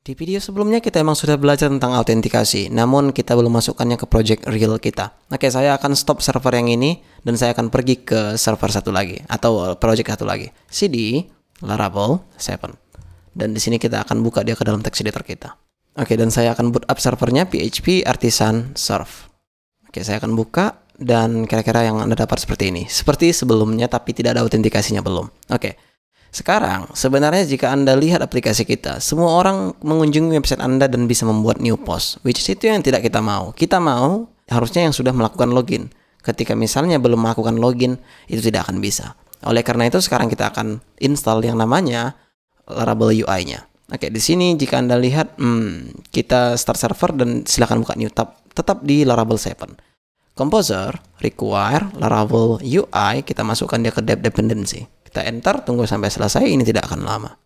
Di video sebelumnya kita emang sudah belajar tentang autentikasi, namun kita belum masukkannya ke project real kita. Oke, saya akan stop server yang ini dan saya akan pergi ke server satu lagi atau project satu lagi. CD Laravel 7. Dan di sini kita akan buka dia ke dalam text editor kita. Oke, dan saya akan boot up servernya PHP Artisan Serve. Oke, saya akan buka dan kira-kira yang Anda dapat seperti ini. Seperti sebelumnya tapi tidak ada autentikasinya belum. Oke. Sekarang, sebenarnya jika Anda lihat aplikasi kita, semua orang mengunjungi website Anda dan bisa membuat new post, which is itu yang tidak kita mau. Kita mau harusnya yang sudah melakukan login. Ketika misalnya belum melakukan login, itu tidak akan bisa. Oleh karena itu, sekarang kita akan install yang namanya Laravel UI-nya. Oke, di sini jika Anda lihat, kita start server dan silakan buka new tab, tetap di Laravel 7. Composer, require, Laravel UI, kita masukkan dia ke dev dependency. Kita enter, tunggu sampai selesai, ini tidak akan lama.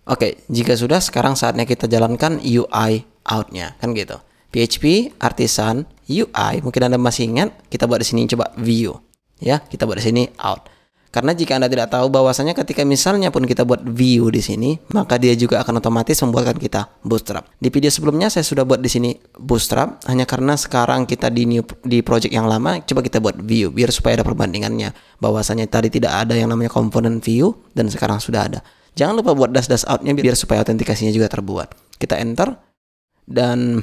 Oke, jika sudah, sekarang saatnya kita jalankan UI out-nya, kan gitu. PHP Artisan UI, mungkin Anda masih ingat, kita buat di sini coba view, ya, kita buat di sini out. Karena jika Anda tidak tahu bahwasanya ketika misalnya pun kita buat view di sini, maka dia juga akan otomatis membuatkan kita bootstrap. Di video sebelumnya saya sudah buat di sini bootstrap, hanya karena sekarang kita di project yang lama, coba kita buat view biar supaya ada perbandingannya. Bahwasanya tadi tidak ada yang namanya komponen view dan sekarang sudah ada. Jangan lupa buat dash out-nya biar supaya autentikasinya juga terbuat. Kita enter dan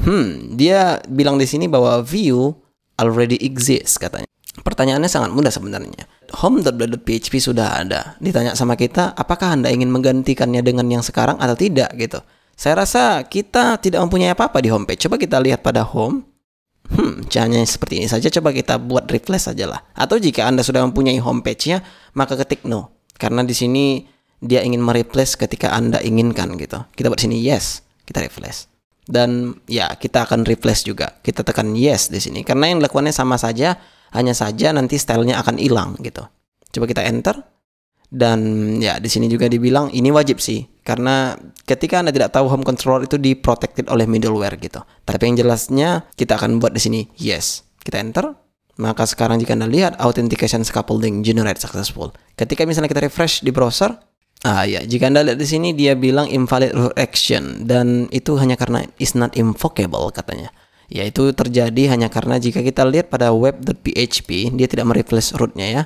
dia bilang di sini bahwa view already exists katanya. Pertanyaannya sangat mudah sebenarnya. Home.php sudah ada. Ditanya sama kita, apakah Anda ingin menggantikannya dengan yang sekarang atau tidak gitu. Saya rasa kita tidak mempunyai apa-apa di homepage. Coba kita lihat pada home. Caranya seperti ini saja. Coba kita buat refresh saja lah. Atau jika Anda sudah mempunyai homepage-nya, maka ketik no. Karena di sini dia ingin mereplace ketika Anda inginkan gitu. Kita buat sini yes. Kita refresh. Dan ya, kita akan refresh juga. Kita tekan yes di sini. Karena yang dilakukannya sama saja. Hanya saja nanti stylenya akan hilang gitu. Coba kita enter. Dan ya di sini juga dibilang ini wajib sih. Karena ketika Anda tidak tahu home controller itu di protected oleh middleware gitu. Tapi yang jelasnya kita akan buat di sini yes. Kita enter. Maka sekarang jika Anda lihat authentication scaffolding generate successful. Ketika misalnya kita refresh di browser. Ya, jika Anda lihat di sini dia bilang invalid root action. Dan itu hanya karena is not invocable katanya. Yaitu terjadi hanya karena jika kita lihat pada web.php, dia tidak mereplace rootnya ya.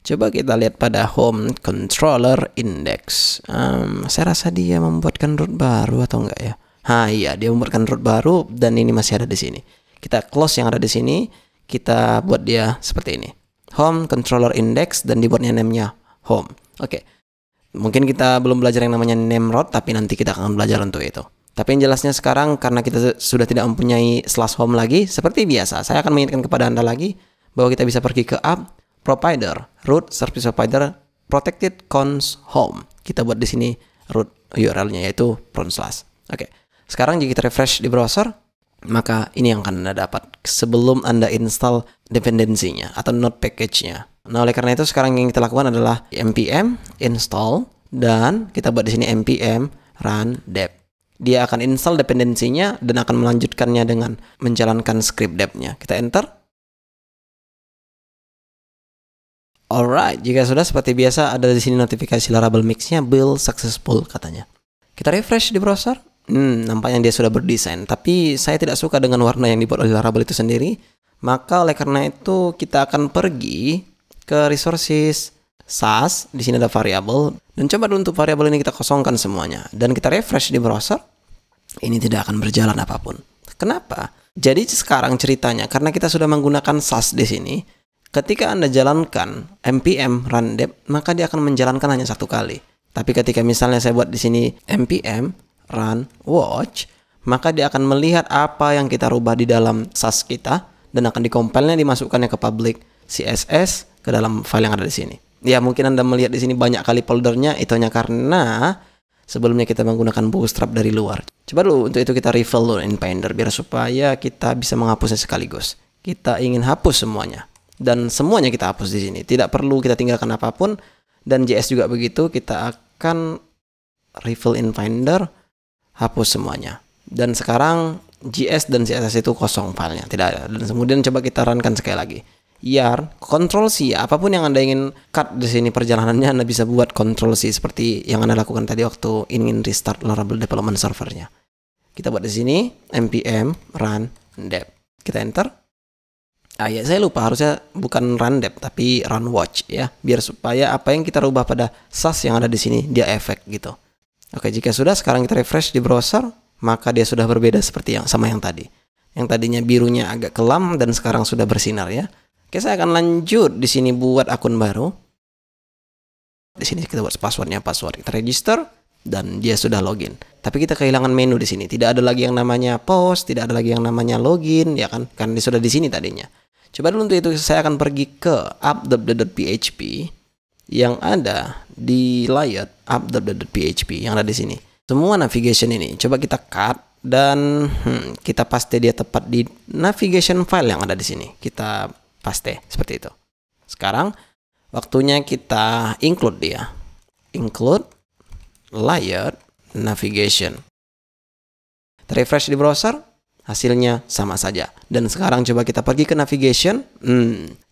Coba kita lihat pada home controller index. Saya rasa dia membuatkan root baru atau enggak ya? Iya, dia membuatkan root baru dan ini masih ada di sini. Kita close yang ada di sini, kita buat dia seperti ini. Home controller index dan dibuatnya name-nya home. Oke. Mungkin kita belum belajar yang namanya name root, tapi nanti kita akan belajar untuk itu. Tapi yang jelasnya sekarang karena kita sudah tidak mempunyai /home lagi, seperti biasa, saya akan mengingatkan kepada Anda lagi bahwa kita bisa pergi ke app, provider, root, service provider, protected cons home. Kita buat di sini root URL-nya yaitu /. Oke. Sekarang jika kita refresh di browser, maka ini yang akan Anda dapat sebelum Anda install dependensinya atau node package-nya. Nah, oleh karena itu sekarang yang kita lakukan adalah npm install dan kita buat di sini npm run dep. Dia akan install dependensinya dan akan melanjutkannya dengan menjalankan script dep-nya. Kita enter. Alright, jika sudah seperti biasa ada di sini notifikasi Laravel Mix-nya build successful katanya. Kita refresh di browser. Nampaknya dia sudah berdesain, tapi saya tidak suka dengan warna yang dibuat oleh Laravel itu sendiri. Maka oleh karena itu kita akan pergi ke resources SAS, di sini ada variable dan coba dulu untuk variabel ini kita kosongkan semuanya dan kita refresh di browser. Ini tidak akan berjalan apapun. Kenapa? Jadi sekarang ceritanya karena kita sudah menggunakan SAS di sini, ketika Anda jalankan npm run dep, maka dia akan menjalankan hanya satu kali. Tapi ketika misalnya saya buat di sini npm run watch, maka dia akan melihat apa yang kita rubah di dalam SAS kita dan akan dikompilnya dimasukkannya ke public CSS ke dalam file yang ada di sini. Ya, mungkin Anda melihat di sini banyak kali foldernya, itu hanya karena sebelumnya kita menggunakan bootstrap dari luar. Coba dulu untuk itu kita refill dulu in Finder biar supaya kita bisa menghapusnya sekaligus. Kita ingin hapus semuanya dan semuanya kita hapus di sini. Tidak perlu kita tinggalkan apapun dan JS juga begitu. Kita akan refill in Finder, hapus semuanya. Dan sekarang JS dan CSS itu kosong filenya, tidak ada. Dan kemudian coba kita runkan sekali lagi. yarn, Ctrl C, apapun yang Anda ingin cut di sini perjalanannya Anda bisa buat Ctrl C seperti yang Anda lakukan tadi waktu ingin restart Laravel development servernya. Kita buat di sini npm run dep. Kita enter. Ya saya lupa, harusnya bukan run dep tapi run watch ya, biar supaya apa yang kita rubah pada SAS yang ada di sini dia efek gitu. Oke, jika sudah, sekarang kita refresh di browser, maka dia sudah berbeda seperti yang sama yang tadi. Yang tadinya birunya agak kelam dan sekarang sudah bersinar ya. Oke, saya akan lanjut di sini buat akun baru. Di sini kita buat passwordnya, kita register dan dia sudah login. Tapi kita kehilangan menu di sini. Tidak ada lagi yang namanya post, tidak ada lagi yang namanya login, ya kan? Karena dia sudah di sini tadinya. Coba dulu untuk itu saya akan pergi ke app.php yang ada di layout app.php yang ada di sini. Semua navigation ini coba kita cut dan kita paste dia tepat di navigation file yang ada di sini. Kita paste seperti itu. Sekarang waktunya kita include dia. Include layout navigation. Refresh di browser, hasilnya sama saja. Dan sekarang coba kita pergi ke navigation.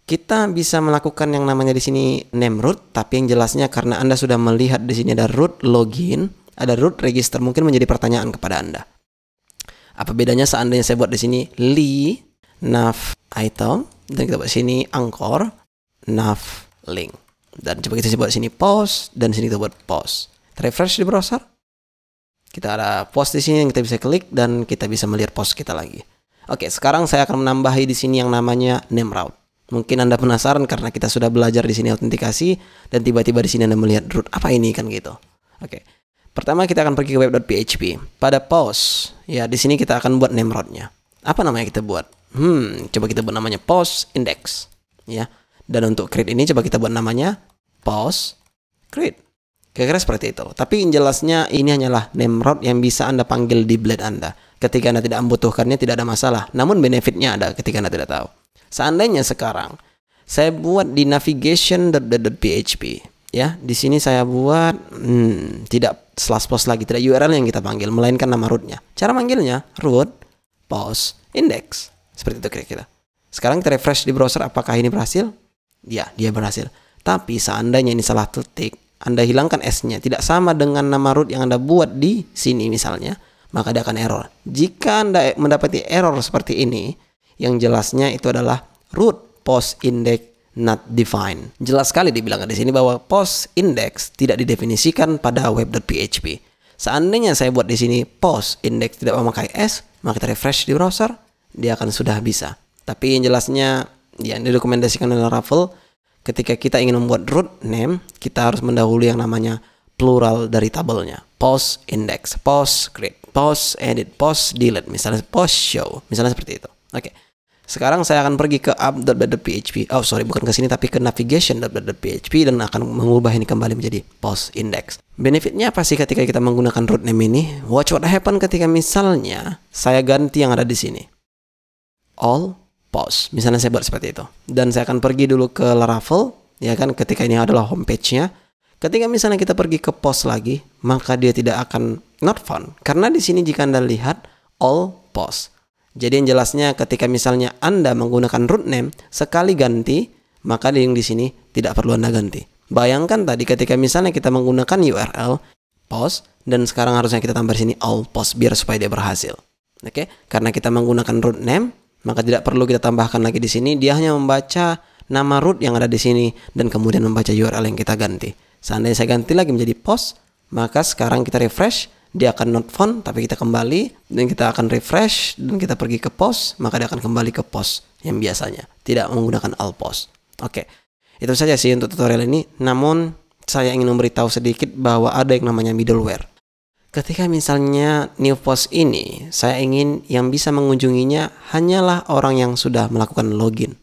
Kita bisa melakukan yang namanya di sini name root, tapi yang jelasnya karena Anda sudah melihat di sini ada root login, ada root register, mungkin menjadi pertanyaan kepada Anda. Apa bedanya seandainya saya buat di sini li nav item dan kita buat di sini anchor nav link. Dan coba kita buat di sini post dan di sini kita buat post. Refresh di browser. Kita ada post di sini yang kita bisa klik dan kita bisa melihat post kita lagi. Oke, sekarang saya akan menambahi di sini yang namanya name route. Mungkin Anda penasaran karena kita sudah belajar di sini autentikasi dan tiba-tiba di sini Anda melihat root apa ini kan gitu. Oke. Pertama kita akan pergi ke web.php. Pada post, ya di sini kita akan buat name route-nya. Apa namanya kita buat? Coba kita buat namanya post index, ya. Dan untuk create ini coba kita buat namanya post create. Kira-kira seperti itu. Tapi yang jelasnya ini hanyalah name route yang bisa Anda panggil di blade Anda. Ketika Anda tidak membutuhkannya tidak ada masalah. Namun benefitnya ada ketika Anda tidak tahu. Seandainya sekarang saya buat di navigation.php, ya, di sini saya buat tidak slash post lagi, tidak URL yang kita panggil, melainkan nama rootnya. Cara manggilnya root post index, seperti itu kira-kira. Sekarang kita refresh di browser, apakah ini berhasil? Ya, dia berhasil. Tapi seandainya ini salah ketik, Anda hilangkan S-nya, tidak sama dengan nama root yang Anda buat di sini misalnya, maka dia akan error. Jika Anda mendapati error seperti ini, yang jelasnya itu adalah root post index not defined. Jelas sekali dibilang di sini bahwa post index tidak didefinisikan pada web.php. Seandainya saya buat di sini post index tidak memakai S, maka kita refresh di browser, dia akan sudah bisa. Tapi yang jelasnya yang direkomendasikan oleh Laravel, ketika kita ingin membuat root name, kita harus mendahului yang namanya plural dari tabelnya. Post index, post create, post edit, post delete, misalnya post show, misalnya seperti itu. Oke. Sekarang saya akan pergi ke app.php. Bukan ke sini tapi ke navigation.php dan akan mengubah ini kembali menjadi post index. Benefitnya apa sih ketika kita menggunakan root name ini? Watch what happen ketika misalnya saya ganti yang ada di sini. All post. Misalnya saya buat seperti itu. Dan saya akan pergi dulu ke Laravel, ya kan, ketika ini adalah homepage-nya. Ketika misalnya kita pergi ke post lagi, maka dia tidak akan not found. Karena di sini jika Anda lihat all post. Jadi yang jelasnya ketika misalnya Anda menggunakan root name sekali ganti, maka yang di sini tidak perlu Anda ganti. Bayangkan tadi ketika misalnya kita menggunakan URL post dan sekarang harusnya kita tambah di sini all post biar supaya dia berhasil. Oke? Karena kita menggunakan root name, maka tidak perlu kita tambahkan lagi di sini. Dia hanya membaca nama root yang ada di sini dan kemudian membaca URL yang kita ganti. Seandainya saya ganti lagi menjadi post, maka sekarang kita refresh. Dia akan not found, tapi kita kembali dan kita akan refresh dan kita pergi ke post, maka dia akan kembali ke post yang biasanya, tidak menggunakan all post. Oke, itu saja sih untuk tutorial ini. Namun saya ingin memberitahu sedikit bahwa ada yang namanya middleware. Ketika misalnya new post ini, saya ingin yang bisa mengunjunginya hanyalah orang yang sudah melakukan login.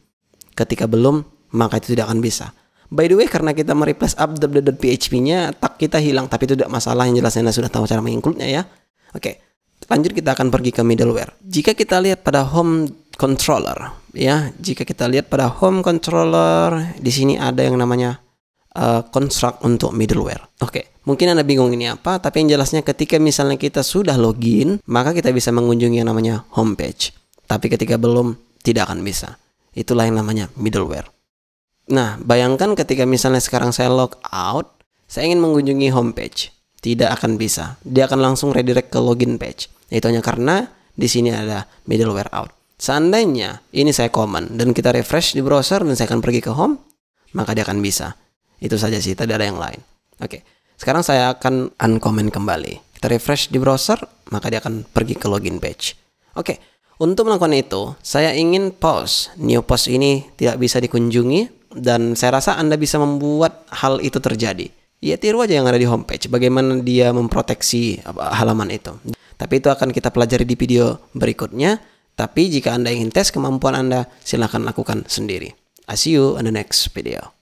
Ketika belum, maka itu tidak akan bisa. By the way, karena kita mereplace app.php-nya, tag kita hilang, tapi itu tidak masalah, yang jelasnya Anda sudah tahu cara menginclude-nya ya. Oke, lanjut kita akan pergi ke middleware. Jika kita lihat pada home controller, ya, jika kita lihat pada home controller, di sini ada yang namanya construct untuk middleware. Oke, mungkin Anda bingung ini apa, tapi yang jelasnya ketika misalnya kita sudah login, maka kita bisa mengunjungi yang namanya homepage. Tapi ketika belum, tidak akan bisa. Itulah yang namanya middleware. Nah, bayangkan ketika misalnya sekarang saya log out, saya ingin mengunjungi homepage. Tidak akan bisa. Dia akan langsung redirect ke login page. Itu hanya karena di sini ada middleware out. Seandainya ini saya command dan kita refresh di browser dan saya akan pergi ke home, maka dia akan bisa. Itu saja sih, tidak ada yang lain. Oke, sekarang saya akan uncomment kembali. Kita refresh di browser, maka dia akan pergi ke login page. Oke, untuk melakukan itu, saya ingin pause. New post ini tidak bisa dikunjungi dan saya rasa Anda bisa membuat hal itu terjadi. Ya tiru aja yang ada di homepage, bagaimana dia memproteksi halaman itu. Tapi itu akan kita pelajari di video berikutnya. Tapi jika Anda ingin tes kemampuan Anda, silahkan lakukan sendiri. I see you in the next video.